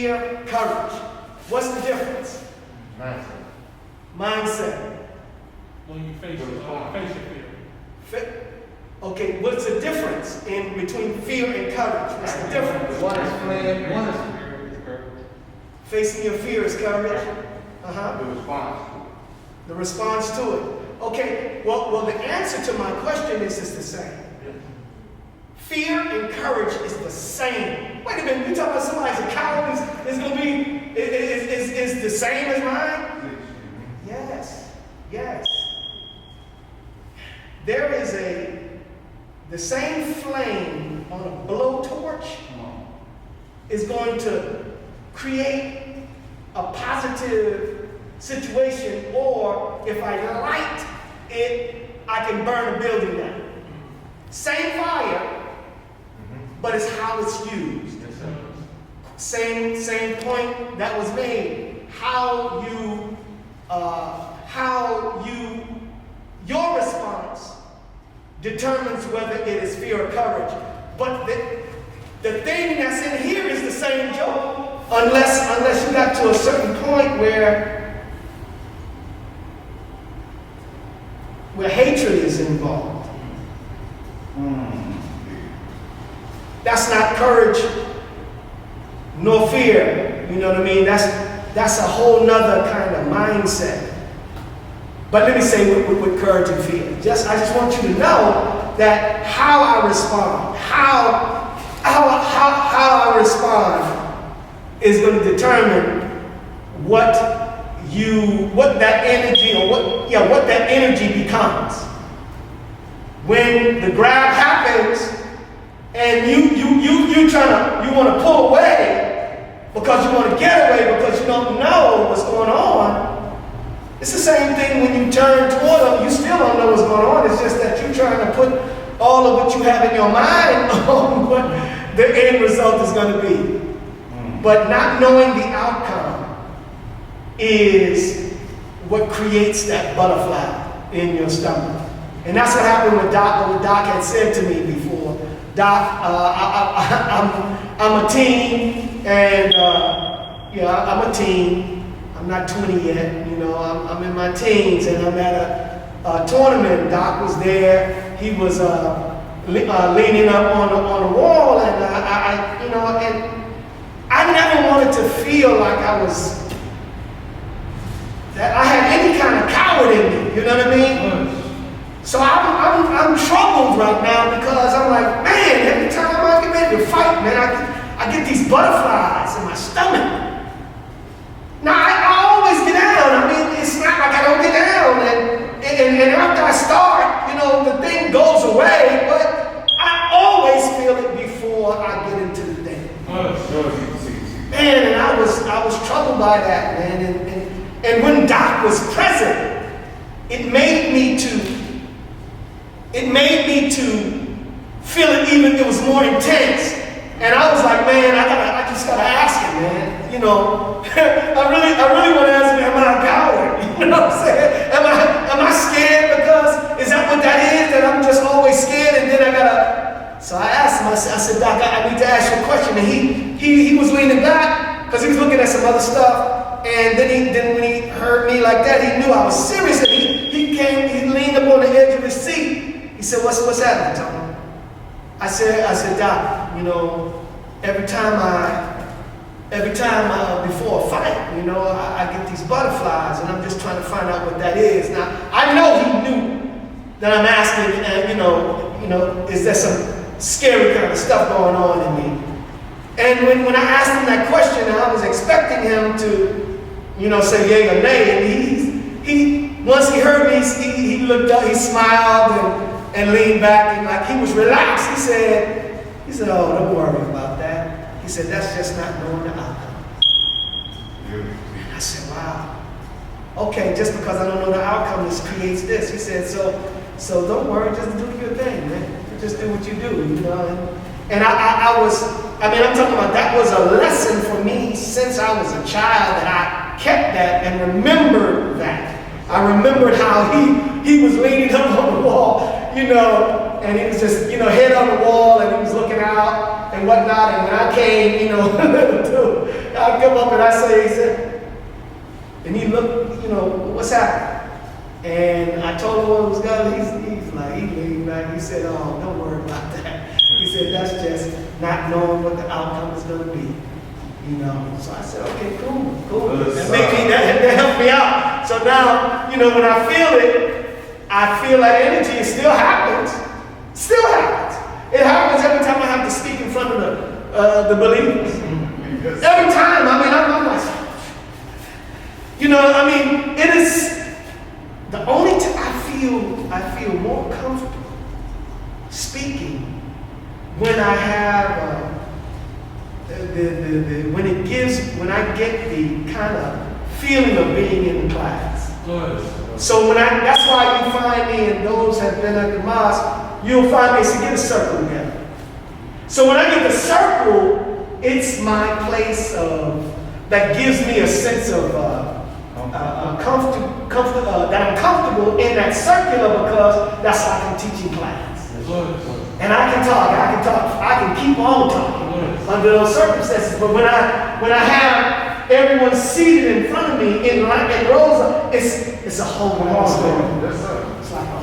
fear, courage. What's the difference? Mindset. When you face your fear. Okay, what's the difference in between fear and courage? What's the difference? One is flame, one is courage. Facing your fear is courage. The response. The response to it. Okay, well, the answer to my question is the same. Fear and courage is the same. Wait a minute, you talking about somebody's a coward is going to be, is the same as mine? Yes. There is the same flame on a blowtorch is going to create a positive situation, or if I light it, I can burn a building down. Same fire, but it's how it's used. Same point that was made. Your response determines whether it is fear or courage. But the thing that's in here is the same joke, unless you got to a certain point where hatred is involved. That's not courage nor fear. You know what I mean? That's a whole nother kind of mindset. But let me say with courage and fear. I just want you to know that how I respond, how I respond is going to determine what that energy or what that energy becomes. When the grab happens and you want to pull away because you want to get away because you don't know what's going on. It's the same thing when you turn toward them, you still don't know what's going on. It's just that you're trying to put all of what you have in your mind on what the end result is going to be. But not knowing the outcome is what creates that butterfly in your stomach. And that's what happened with Doc, what Doc had said to me before. Doc, I'm a teen, and I'm a teen. I'm not 20 yet, I'm in my teens, and I'm at a tournament. Doc was there. He was leaning up on the wall, and I never wanted to feel like that I had any kind of coward in me. You know what I mean? So I'm troubled right now because I'm like, man, every time I get ready to fight, man, I get these butterflies in my stomach. Now, I always get down. I mean, it's not like I don't get down. And after I start, the thing goes away, but I always feel it before I get into the thing. Man, and I was troubled by that, man. And when Doc was present, it made me to feel it even, it was more intense. And I was like, man, I just gotta ask him, man. I really want to ask him, am I a coward? You know what I'm saying? Am I scared because is that what that is? That I'm just always scared and then I gotta. So I asked him, I said, Doc, I need to ask you a question. And he was leaning back because he was looking at some other stuff. And then when he heard me like that, he knew I was serious. And he leaned up on the edge of his seat. He said, what's happening, Tom? I said, Doc, every time before a fight, I get these butterflies, and I'm just trying to find out what that is. Now, I know he knew that I'm asking, is there some scary kind of stuff going on in me? And when I asked him that question, I was expecting him to, say yay or nay, and he once he heard me, he looked up, he smiled and leaned back, and like he was relaxed. He said, oh, don't worry about that. He said, that's just not knowing the outcome. And I said, wow. Okay, just because I don't know the outcome, this creates this. He said, so don't worry, just do your thing, man. Just do what you do, And I'm talking about that was a lesson for me since I was a child, that I kept that and remembered that. I remembered how he was leaning up on the wall, and he was just, head on the wall, and he was looking out and whatnot. And when I came, come up and I say, he said, and he looked, you know, what's happening? And I told him what was going on. He's like, he leaned back. He said, oh, don't worry about that. He said, that's just not knowing what the outcome is going to be. You know, so I said, okay, cool. That helped me out. So now, you know, when I feel it, I feel that energy. It still happens. Still happens. It happens every time I have to speak in front of the believers. Every time. I mean, I'm like, you know, I mean, it is the only time I feel more comfortable speaking when I have when I get the kind of feeling of being in the class. So that's why you find me, and those have been at the mosque, you'll find me, so get a circle together. So when I get the circle, it's my place that gives me a sense of that I'm comfortable in that circular, because that's like I'm teaching class. And I can talk, I can keep on talking under those circumstances. But when I have everyone seated in front of me in rows, it's a whole other story. Yes, sir. It's like, oh,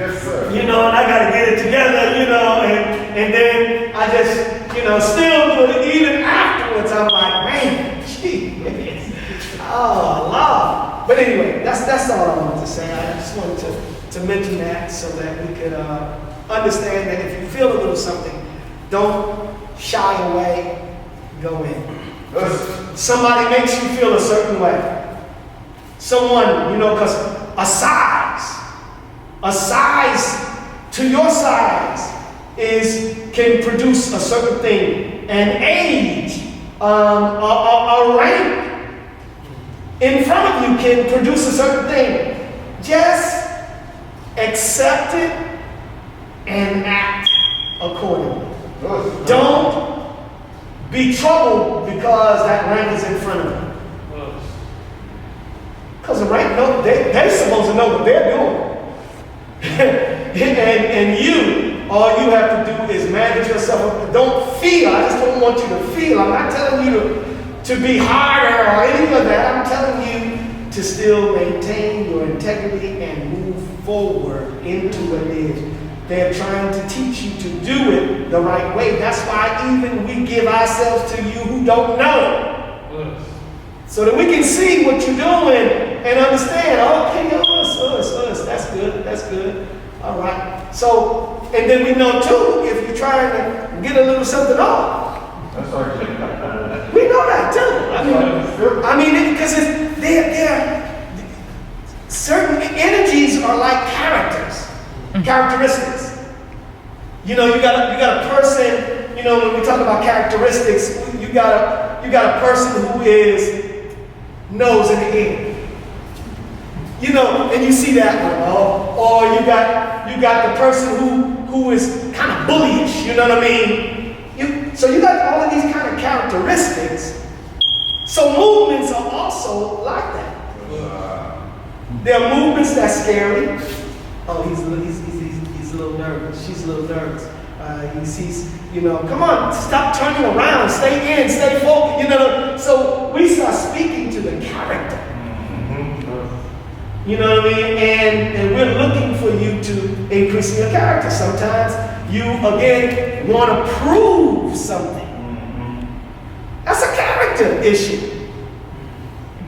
Yes, sir. you know, and I got to get it together, you know, and then I just, you know, still, but even afterwards, I'm like, man, gee, oh, Allah. But anyway, that's all I wanted to say. I just wanted to mention that so that we could understand that if you feel a little something, don't shy away, go in. Somebody makes you feel a certain way. Someone, you know, because a size to your size can produce a certain thing. An age, a rank in front of you can produce a certain thing. Just accept it and act accordingly. Don't be troubled because that rank is in front of you. Because the rank, they're supposed to know what they're doing. and you, all you have to do is manage yourself. Don't feel. I just don't want you to feel. I'm not telling you to be harder or any of that. I'm telling you to still maintain your integrity and move forward into what it is. They're trying to teach you to do it the right way. That's why even we give ourselves to you who don't know. So that we can see what you're doing and understand, okay, us. That's good. All right. So, and then we know too, if you're trying to get a little something off. That's right. We know that too. I mean, because they're certain energies are like characteristics. You know, you got a person. You know, when we talk about characteristics, you got a person who is nose in the air. You know, and you see that one. Or you got the person who is kind of bullyish. You know what I mean? So you got all of these kind of characteristics. So movements are also like that. There are movements that's scary. Oh, he's a little nervous. She's a little nervous. He sees, you know, come on, stop turning around, stay in, stay focused. You know, so we start speaking to the character. You know what I mean? And we're looking for you to increase your character. Sometimes you, again, want to prove something. That's a character issue.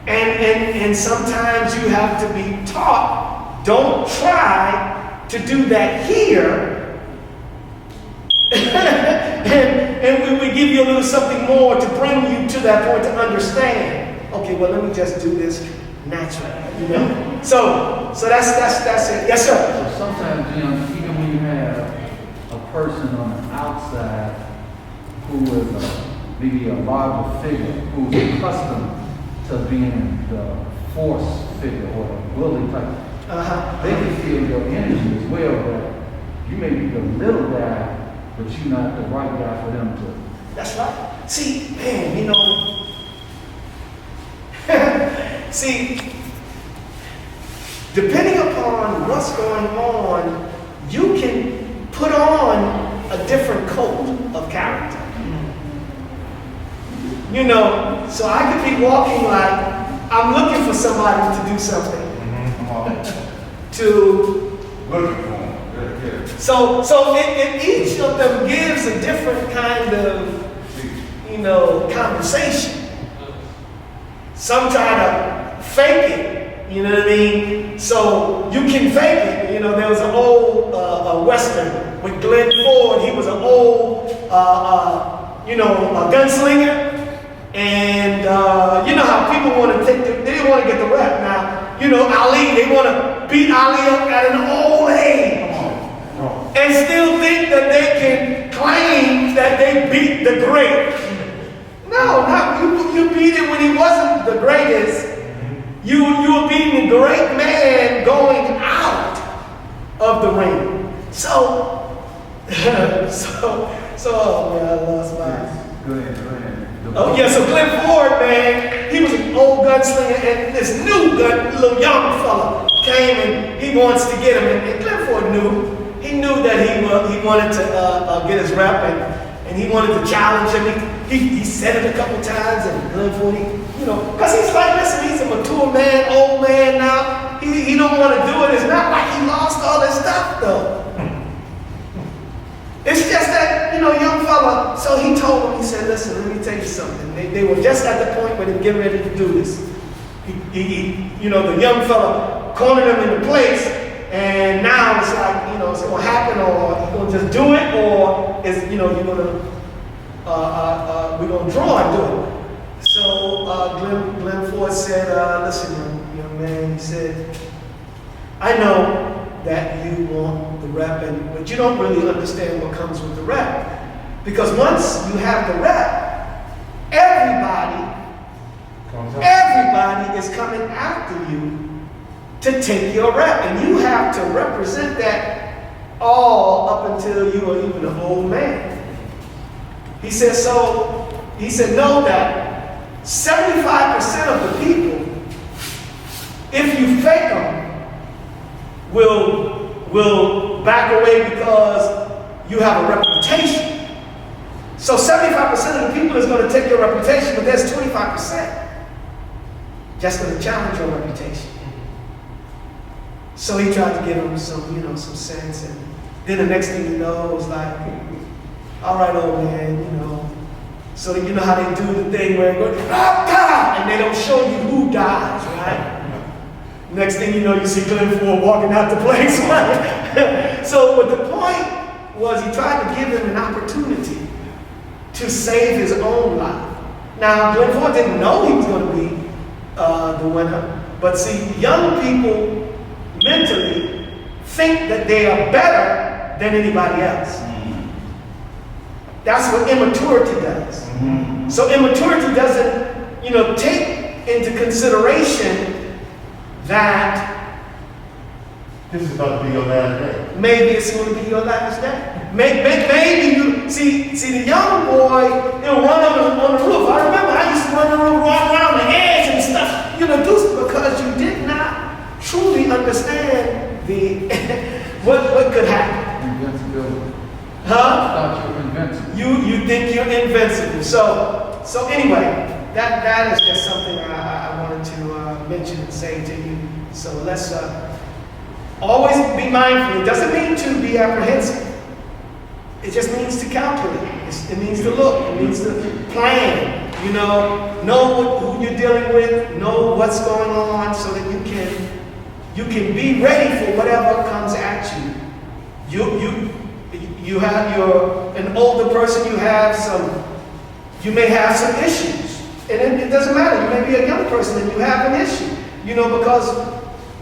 And sometimes you have to be taught, don't try to do that here. and we give you a little something more to bring you to that point to understand. Okay, well, let me just do this naturally, you know? So that's it. Yes, sir. So sometimes, you know, even when you have a person on the outside who is maybe a larger figure, who's accustomed to being the force figure or the bully type, they can feel your energy as well, but you may be the little guy, but you're not the right guy for them to. That's right. See, man, you know, see, depending upon what's going on, you can put on a different coat of character. You know, so I could be walking like I'm looking for somebody to do something. Come on. To Looking for them. Yeah. so each of them gives a different kind of, you know, conversation. Some try to fake it, you know what I mean? So you can fake it. You know, there was an old Western with Glenn Ford. He was an old, you know, a gunslinger. And you know how people want to they didn't want to get the rep. Now, you know, Ali, they want to beat Ali up at an old age. And still think that they can claim that they beat the great. No, not you beat it when he wasn't the greatest. You were beating a great man going out of the ring. So oh man, I lost my. Go ahead. Oh yeah, so Glenn Ford, man, he was an old gunslinger, and this new little young fella came and he wants to get him. And Glenn Ford knew. He knew that he wanted to get his rep, and he wanted to challenge him. He said it a couple times, and Glenn Ford, you know, because he's like, listen, he's a mature man, old man now. He don't want to do it. It's not like he lost all his stuff, though. It's just that, you know, young fella, so he told him, he said, listen, let me tell you something. They were just at the point where they were getting ready to do this. You know, the young fella cornered him into place, and now it's like, you know, is it going to happen, or you going to just do it, or is, you know, you're going to, we're going to draw and do it. So Glenn Ford said, listen, young man, he said, I know that you want the rep, but you don't really understand what comes with the rep. Because once you have the rep, everybody is coming after you to take your rep. And you have to represent that all up until you are even an old man. He said, know that 75% of the people, if you fake them, will back away because you have a reputation. So 75% of the people is going to take your reputation, but there's 25% just going to challenge your reputation. So he tried to give him some, you know, some sense, and then the next thing you know, it was like, all right, old man, you know. So you know how they do the thing where it goes, and they don't show you who dies, right? Next thing you know, you see Glenn Ford walking out the place. So, but the point was, he tried to give him an opportunity to save his own life. Now, Glenn Ford didn't know he was going to be the winner, but see, young people mentally think that they are better than anybody else. That's what immaturity does. So immaturity doesn't, you know, take into consideration that this is about to be your last day. Maybe it's going to be your last day. Maybe you see the young boy, he'll run on the roof. I remember I used to run around the edge and stuff, you know, because you did not truly understand the what could happen. Invincibility. Huh? I thought you were invincible. You think you're invincible. So anyway, that is just something I wanted to mention and say to you. So let's always be mindful. It doesn't mean to be apprehensive. It just means to calculate. It means to look. It means to plan. You know who you're dealing with. Know what's going on, so that you can be ready for whatever comes at you. You have an older person. You may have some issues, and it doesn't matter. You may be a young person and you have an issue. You know, because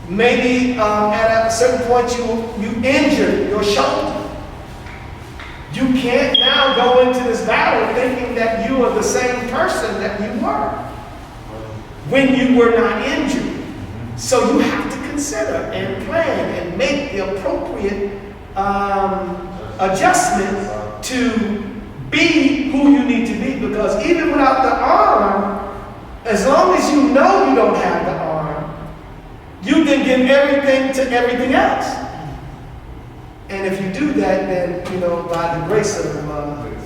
maybe at a certain point you injured your shoulder. You can't now go into this battle thinking that you are the same person that you were when you were not injured. So you have to consider and plan and make the appropriate adjustment to be who you need to be. Because even without the arm, as long as you know you don't have the arm, you can give everything to everything else. And if you do that, then, you know, by the grace of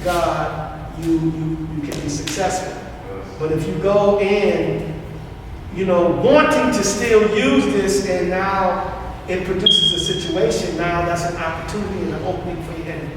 God, you can be successful. But if you go in, you know, wanting to still use this, and now it produces a situation, now that's an opportunity and an opening for the enemy.